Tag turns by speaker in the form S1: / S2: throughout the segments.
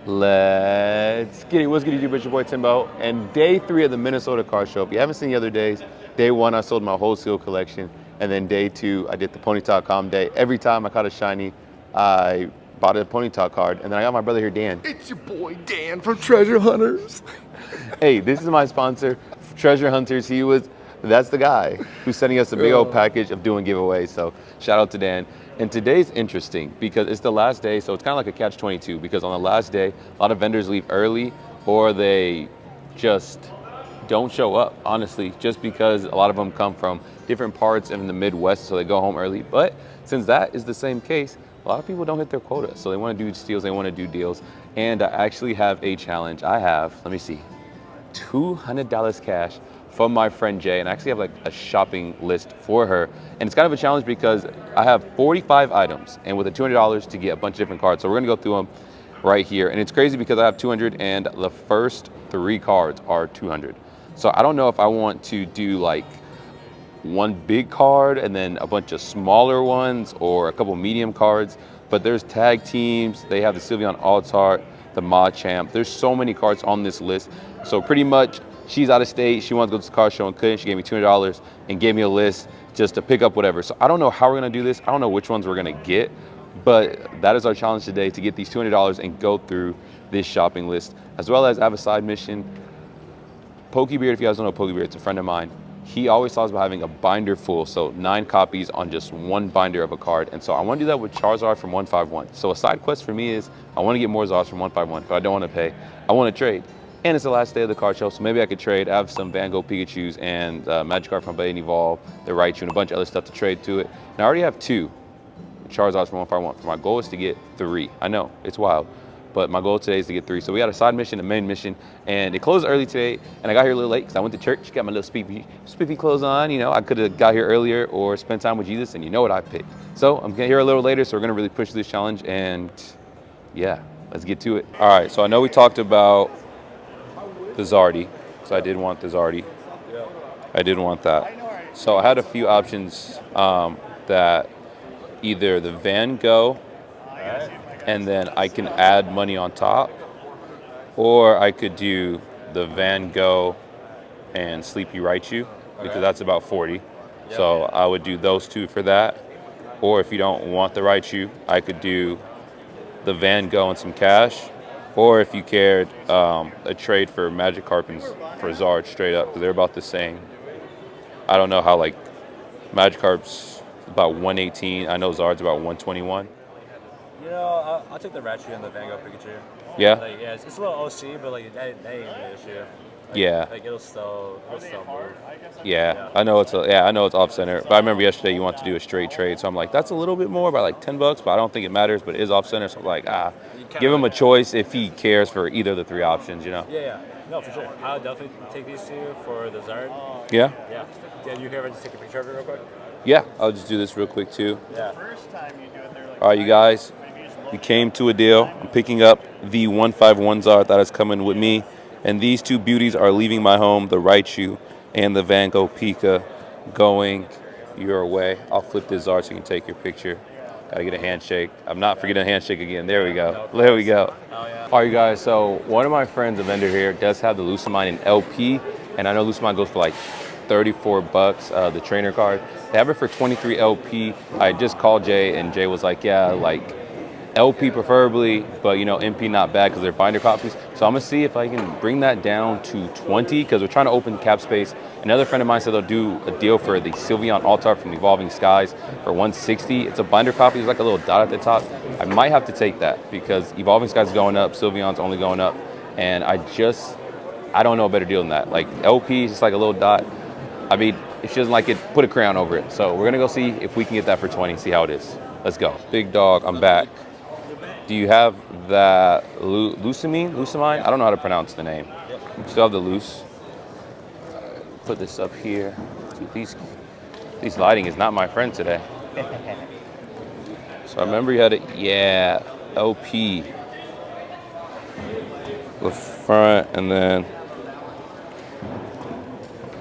S1: Let's get it. What's good, YouTube? It's your boy Timbo. And day 3 of the Minnesota car show. If you haven't seen the other days, day 1 I sold my wholesale collection, and then day 2 I did the Ponyta.com day. Every time I caught a shiny, I bought a Ponyta card, and then I got my brother here, Dan.
S2: It's your boy Dan from Treasure Hunters.
S1: Hey, this is my sponsor, Treasure Hunters. That's the guy who's sending us a big old package of doing giveaways. So shout out to Dan. And today's interesting because it's the last day, so it's kind of like a catch-22 because on the last day, a lot of vendors leave early or they just don't show up, honestly, just because a lot of them come from different parts in the Midwest, so they go home early. But since that is the same case, a lot of people don't hit their quota. So they want to do steals, they want to do deals. And I actually have a challenge. I have, let me see, $200 cash from my friend Jay, and I actually have like a shopping list for her. And it's kind of a challenge because I have 45 items, and with the $200 to get a bunch of different cards. So we're gonna go through them right here. And it's crazy because I have 200 and the first 3 cards are 200. So I don't know if I want to do like one big card and then a bunch of smaller ones or a couple medium cards, but there's tag teams, they have the Sylveon Alt-Art, the Machamp. There's so many cards on this list. So pretty much she's out of state, she wanted to go to the car show and couldn't. She gave me $200 and gave me a list just to pick up whatever. So I don't know how we're gonna do this. I don't know which ones we're gonna get, but that is our challenge today, to get these $200 and go through this shopping list. As well as I have a side mission. Pokebeard, if you guys don't know Pokebeard, it's a friend of mine. He always talks about having a binder full, so 9 copies on just one binder of a card. And so I want to do that with Charizard from 151. So a side quest for me is I want to get more Zards from 151, but I don't want to pay. I want to trade. And it's the last day of the card show, so maybe I could trade. I have some Van Gogh Pikachus and Magikarp from Bay and Evolve, the Raichu, and a bunch of other stuff to trade to it. And I already have 2 Charizards from 151. My goal is to get 3. I know, it's wild. But my goal today is to get 3. So we got a side mission, a main mission, and it closed early today. And I got here a little late because I went to church, got my little spiffy clothes on. You know, I could have got here earlier or spent time with Jesus, and you know what I picked. So I'm getting here a little later, so we're gonna really push this challenge, and yeah, let's get to it. All right, so I know we talked about the Zardy, because I did want the Zardy. I did want that. So I had a few options that either the Van Gogh, and then I can add money on top, or I could do the Van Gogh and Sleepy Raichu, because that's about 40. So I would do those 2 for that. Or if you don't want the Raichu, I could do the Van Gogh and some cash. Or if you cared, a trade for Magikarp and for Zard straight up, because they're about the same. I don't know how, like, Magikarp's about 118. I know Zard's about 121.
S3: You know, I'll take the Raichu and the Van Gogh Pikachu.
S1: Yeah?
S3: Like, yeah, it's a little OC, but like that ain't an issue. Like,
S1: Yeah.
S3: Like it'll still move.
S1: Yeah, I know it's off center, but I remember yesterday you wanted to do a straight trade, so I'm like, that's a little bit more by like $10, but I don't think it matters, but it is off center, so I'm like, give him a choice if he cares for either of the 3 options, you know?
S3: Yeah. No, for sure. I'll definitely take these 2 for the Zard.
S1: Yeah?
S3: Yeah. Yeah, you here, just take a picture of it real quick?
S1: Yeah, I'll just do this real quick too.
S3: Yeah.
S1: All right, you guys, we came to a deal. I'm picking up the 151 Zard that is coming with me, and these 2 beauties are leaving my home, the Raichu and the Van Gogh Pika, going your way. I'll flip this Zard so you can take your picture. Gotta get a handshake. I'm not forgetting a handshake again. There we go. There we go. All right, you guys, so one of my friends, a vendor here, does have the Lucamine in LP, and I know Lucamine goes for like $34, the trainer card. They have it for 23 LP. I just called Jay, and Jay was like, yeah, like LP preferably, but you know, MP not bad because they're binder copies. So I'm gonna see if I can bring that down to 20 because we're trying to open cap space. Another friend of mine said they'll do a deal for the Sylveon Alt-Art from Evolving Skies for 160. It's a binder copy, there's like a little dot at the top. I might have to take that because Evolving Skies is going up, Sylveon's only going up, and I don't know a better deal than that. Like LP is just like a little dot. I mean, if she doesn't like it, put a crayon over it. So we're gonna go see if we can get that for 20, see how it is. Let's go. Big dog, I'm back. Do you have that Lucamine? I don't know how to pronounce the name. Still have the loose. Put this up here. These lighting is not my friend today. So I remember you had it, yeah, LP. The front and then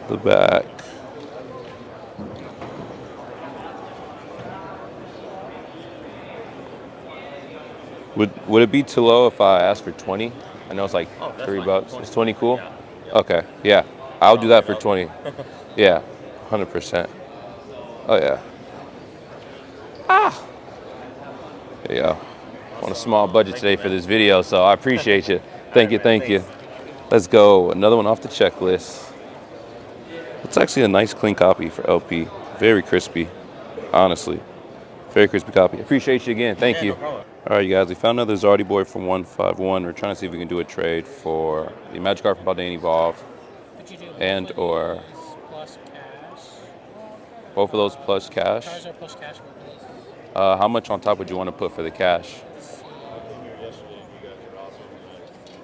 S1: the back. Would it be too low if I asked for 20? I know it's like
S3: Oh, that's
S1: $3.
S3: fine. 20.
S1: Is 20 cool?
S3: Yeah.
S1: Okay. Yeah. I'll do that for
S3: Help.
S1: 20. Yeah. 100%. Oh yeah. There you go. On a small budget
S3: Thank
S1: today
S3: you,
S1: for
S3: man.
S1: this video, so I appreciate you.
S3: All
S1: Thank
S3: right,
S1: you,
S3: man.
S1: thank you.
S3: Thanks.
S1: Let's go. Another one off the checklist. It's actually a nice clean copy for LP. Very crispy, honestly. Very crispy copy. Appreciate you again. Thank
S3: Yeah,
S1: you.
S3: no problem.
S1: All right, you guys. We found another Zardy boy from 151. We're trying to see if we can do a trade for the Magikarp from Paldean Evolve
S4: Would you do both
S1: and
S4: of
S1: or
S4: these plus cash?
S1: both of those plus cash.
S4: Charizard plus cash, both of these.
S1: How much on top would you want to put for the cash?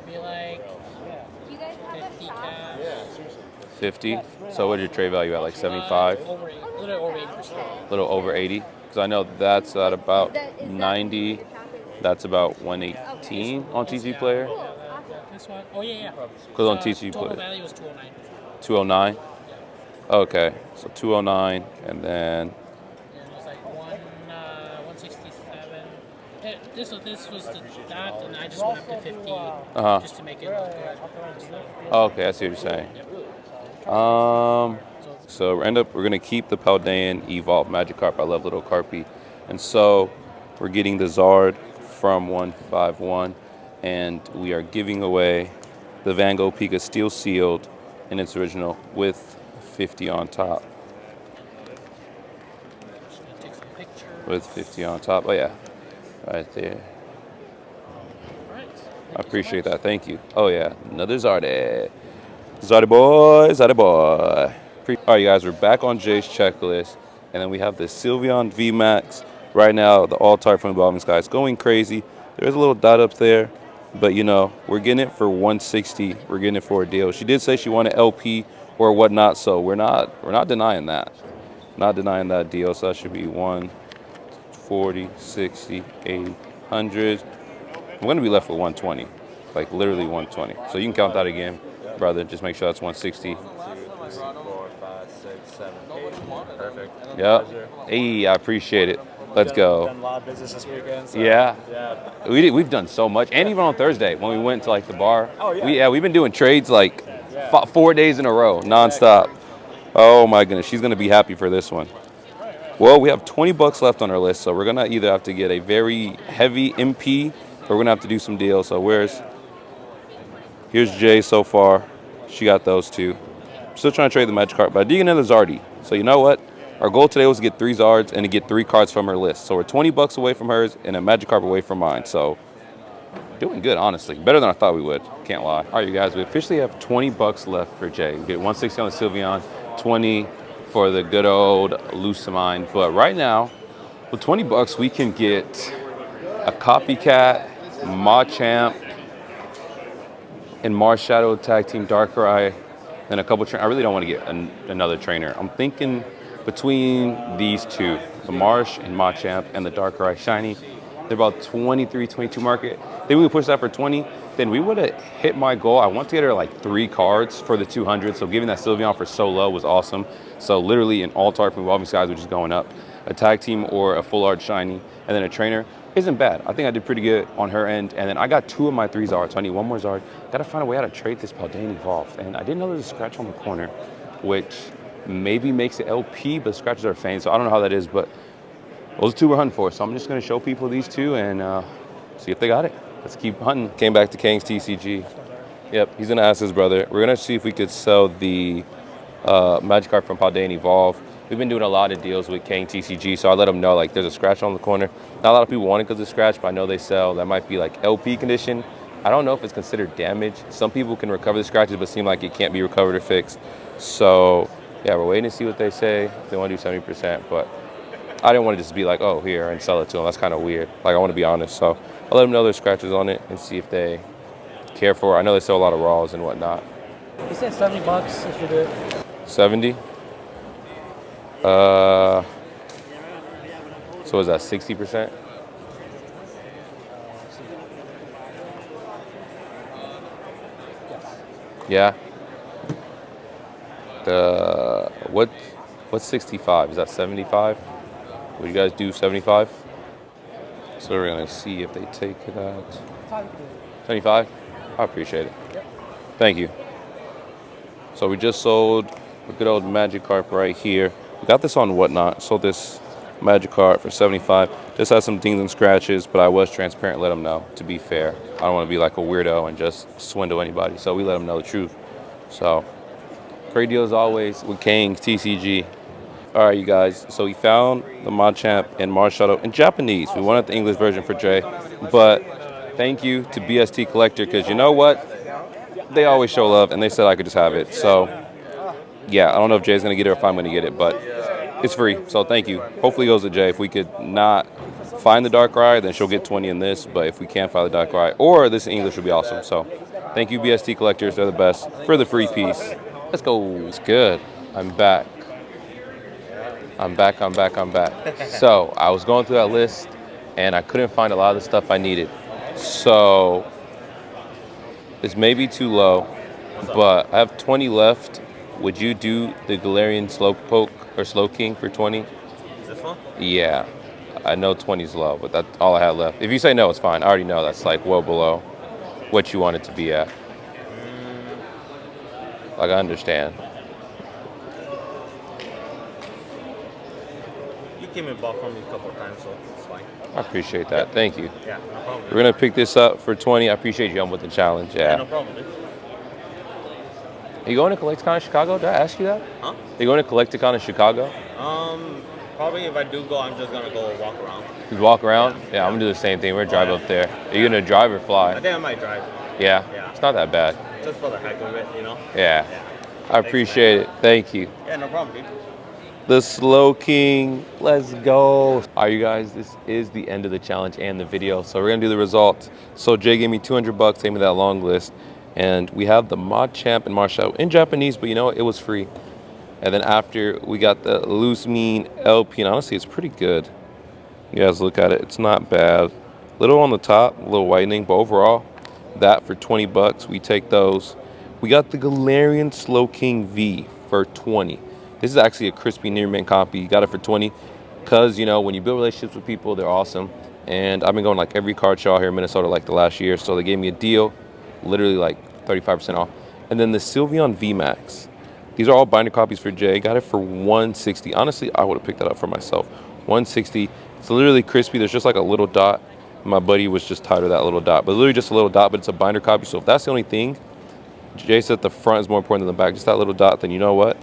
S4: Be like 50 cash.
S1: 50. So what's your trade value at? Like 75?
S4: Over a little over 80%.
S1: A little over 80? Because I know that's at about 90. That's about 118 on TG Player.
S4: This one? Oh, yeah.
S1: Because on TG
S4: Total
S1: Player.
S4: value was 209.
S1: 209? Okay. So 209 and then
S4: And it was like 167. This was that, and I just went up to 50 just to make it look good.
S1: okay, I see what you're saying. So we're gonna keep the Paldean Evolve Magikarp. I love little Carpy. And so we're getting the Zard from 151 and we are giving away the Van Gogh Pika Steel Sealed in its original with 50 on top.
S4: Just gonna take some pictures.
S1: With 50 on top. Oh yeah. Right there.
S4: All right.
S1: I appreciate that. Thank you. Oh yeah. Another Zardy. Zardy boy, Zardy boy. All right, you guys, we're back on Jay's checklist. And then we have the Sylveon VMAX. Right now, the all-type from the Evolving Sky is going crazy. There's a little dot up there. But, you know, we're getting it for 160. We're getting it for a deal. She did say she wanted LP or whatnot, so we're not denying that. Not denying that deal. So that should be 140, 60, 80, 100. I'm going to be left with 120. Like, literally 120. So you can count that again, brother. Just make sure that's 160.
S3: 2, 3, 4, 5, 6, 7, 8. Perfect.
S1: Yep. Hey, I appreciate it. Let's go.
S3: Done a lot of business this weekend. So,
S1: Yeah.
S3: Yeah.
S1: We've done so much, and even on Thursday when we went to like the bar.
S3: Oh, yeah.
S1: We've been doing trades like 4 days in a row, nonstop. Oh my goodness, she's gonna be happy for this one. Well, we have 20 bucks left on our list, so we're gonna either have to get a very heavy MP or we're gonna have to do some deals. So here's Jay so far. She got those two. Still trying to trade the Magikarp, but I did get another Zardy. So you know what? Our goal today was to get 3 Zards and to get 3 cards from her list. So we're 20 bucks away from hers and a Magikarp away from mine. So doing good, honestly. Better than I thought we would. Can't lie. All right, you guys, we officially have 20 bucks left for Jay. We get 160 on the Sylveon, 20 for the good old Lucamine. But right now, with 20 bucks, we can get a Copycat, Machamp, and Marshadow Tag Team Darkrai, and a couple I really don't want to get another trainer. I'm thinking between these two, the Marsh and Machamp and the Darkrai Shiny, they're about 23, 22 market. Then we would push that for 20. Then we would have hit my goal. I want to get her like 3 cards for the 200. So giving that Sylveon for so low was awesome. So literally an all-type from Evolving Skies, which is going up. A tag team or a full art shiny, and then a trainer isn't bad. I think I did pretty good on her end. And then I got 2 of my 3 Zards. So I need 1 more Zard. Got to find a way how to trade this Paldean Evolve. And I didn't know there was a scratch on the corner, which maybe makes it LP, but scratches are faint. So I don't know how that is, but those 2 we're hunting for. So I'm just going to show people these 2 and see if they got it. Let's keep hunting. Came back to Kang's TCG. Yep, he's going to ask his brother. We're going to see if we could sell the Magikarp from Paldean Evolve. We've been doing a lot of deals with Kang TCG, so I let them know like there's a scratch on the corner. Not a lot of people want it because of the scratch, but I know they sell. That might be like LP condition. I don't know if it's considered damage. Some people can recover the scratches, but seem like it can't be recovered or fixed. So yeah, we're waiting to see what they say. They want to do 70%, but I didn't want to just be like, oh, here, and sell it to them. That's kind of weird. Like, I want to be honest. So I'll let them know there's scratches on it and see if they care for it. I know they sell a lot of raws and whatnot.
S4: He said 70 bucks if you do it.
S1: 70? So is that 60%? Yeah. What's 65? Is that 75? Would you guys do 75? So we're gonna see if they take it at 75. I appreciate it. Thank you. So we just sold a good old Magikarp right here. We got this on Whatnot. Sold this Magikarp for 75. This has some dings and scratches, but I was transparent, let them know, to be fair. I don't want to be like a weirdo and just swindle anybody, so we let them know the truth. So, great deal as always with Kang's TCG. All right, you guys, so we found the Machamp and Marshadow in Japanese. We wanted the English version for Jay, but thank you to BST Collector, because you know what? They always show love, and they said I could just have it. So, yeah, I don't know if Jay's going to get it or if I'm going to get it, but it's free, so thank you. Hopefully it goes to Jay. If we could not find the Darkrai, then she'll get 20 in this, but if we can't find the Darkrai, or this in English would be awesome. So, thank you, BST Collectors. They're the best for the free piece. Let's go. It's good. I'm back. I'm back. So, I was going through that list, and I couldn't find a lot of the stuff I needed. So, this may be too low, but I have 20 left. Would you do the Galarian Slowpoke or Slowking for 20?
S3: This one?
S1: Yeah. I know 20 is low, but that's all I have left. If you say no, it's fine. I already know that's like well below what you want it to be at. Like, I understand.
S3: You came and bought from me a couple of times, so it's fine.
S1: I appreciate that. Thank you.
S3: Yeah, no problem.
S1: We're going to pick this up for 20. I appreciate you. I'm with the challenge.
S3: Yeah,
S1: Yeah.
S3: no problem, dude.
S1: Are you going to Collecticon in Chicago? Did I ask you that?
S3: Huh?
S1: Are you going to Collecticon in Chicago?
S3: Probably if I do go, I'm just gonna go walk around.
S1: You walk around? Yeah, I'm going to do the same thing. We're going to drive up there. Are you going to drive or
S3: I
S1: fly?
S3: think I might drive.
S1: Yeah?
S3: Yeah.
S1: It's not that bad.
S3: Just for the heck of it, you know?
S1: Yeah.
S3: Yeah.
S1: I appreciate it. Thank you.
S3: Yeah, no problem, dude.
S1: The Slowking. Let's go. All right, you guys, this is the end of the challenge and the video. So we're going to do the results. So Jay gave me 200 bucks, gave me that long list. And we have the Machamp and Marshadow in Japanese, but you know what? It was free. And then after, we got the Loose Mean LP. And honestly, it's pretty good. You guys look at it. It's not bad. Little on the top, a little whitening. But overall, that for 20 bucks. We take those. We got the Galarian Slowking V for 20. This is actually a crispy near mint copy. You got it for 20 because, you know, when you build relationships with people, they're awesome. And I've been going like every card show here in Minnesota like the last year. So they gave me a deal, literally like 35% off. And then the Sylveon VMAX. These are all binder copies for Jay. Got it for 160. Honestly, I would have picked that up for myself. 160. It's literally crispy. There's just like a little dot. My buddy was just tired of that little dot. But literally just a little dot, but it's a binder copy. So if that's the only thing, Jay said the front is more important than the back. Just that little dot, then you know what?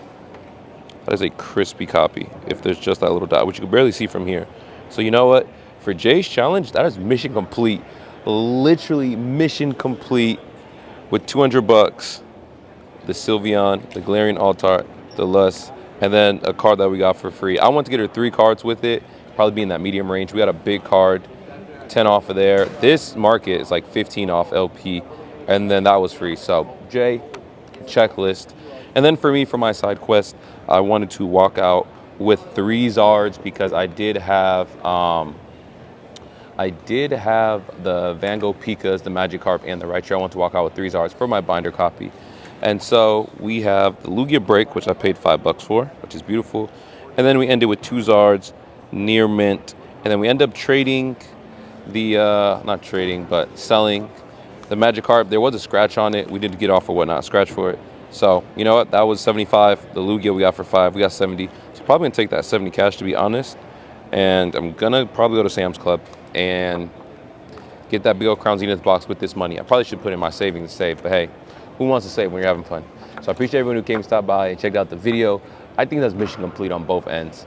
S1: That is a crispy copy if there's just that little dot, which you can barely see from here. So you know what? For Jay's challenge, that is mission complete. Literally mission complete with 200 bucks. The Sylveon, the Galarian Altart, the Lust, and then a card that we got for free. I want to get her 3 cards with it, probably be in that medium range. We got a big card, 10 off of there. This market is like 15 off LP, and then that was free. So Jay, checklist. And then for me, for my side quest, I wanted to walk out with 3 Zards because I did have the Van Gogh Pikas, the Magikarp, and the Raichu. I want to walk out with 3 Zards for my binder copy. And so we have the Lugia Break, which I paid $5 for, which is beautiful. And then we ended with 2 Zards, near mint. And then we end up trading the, not trading, but selling the Magikarp. There was a scratch on it. We did get off or whatnot, scratch for it. So, you know what? That was 75. The Lugia we got for 5. We got 70. So probably going to take that 70 cash, to be honest. And I'm going to probably go to Sam's Club and get that big old Crown Zenith box with this money. I probably should put in my savings to save, but hey, who wants to save when you're having fun? So I appreciate everyone who came, stopped by, and checked out the video. I think that's mission complete on both ends.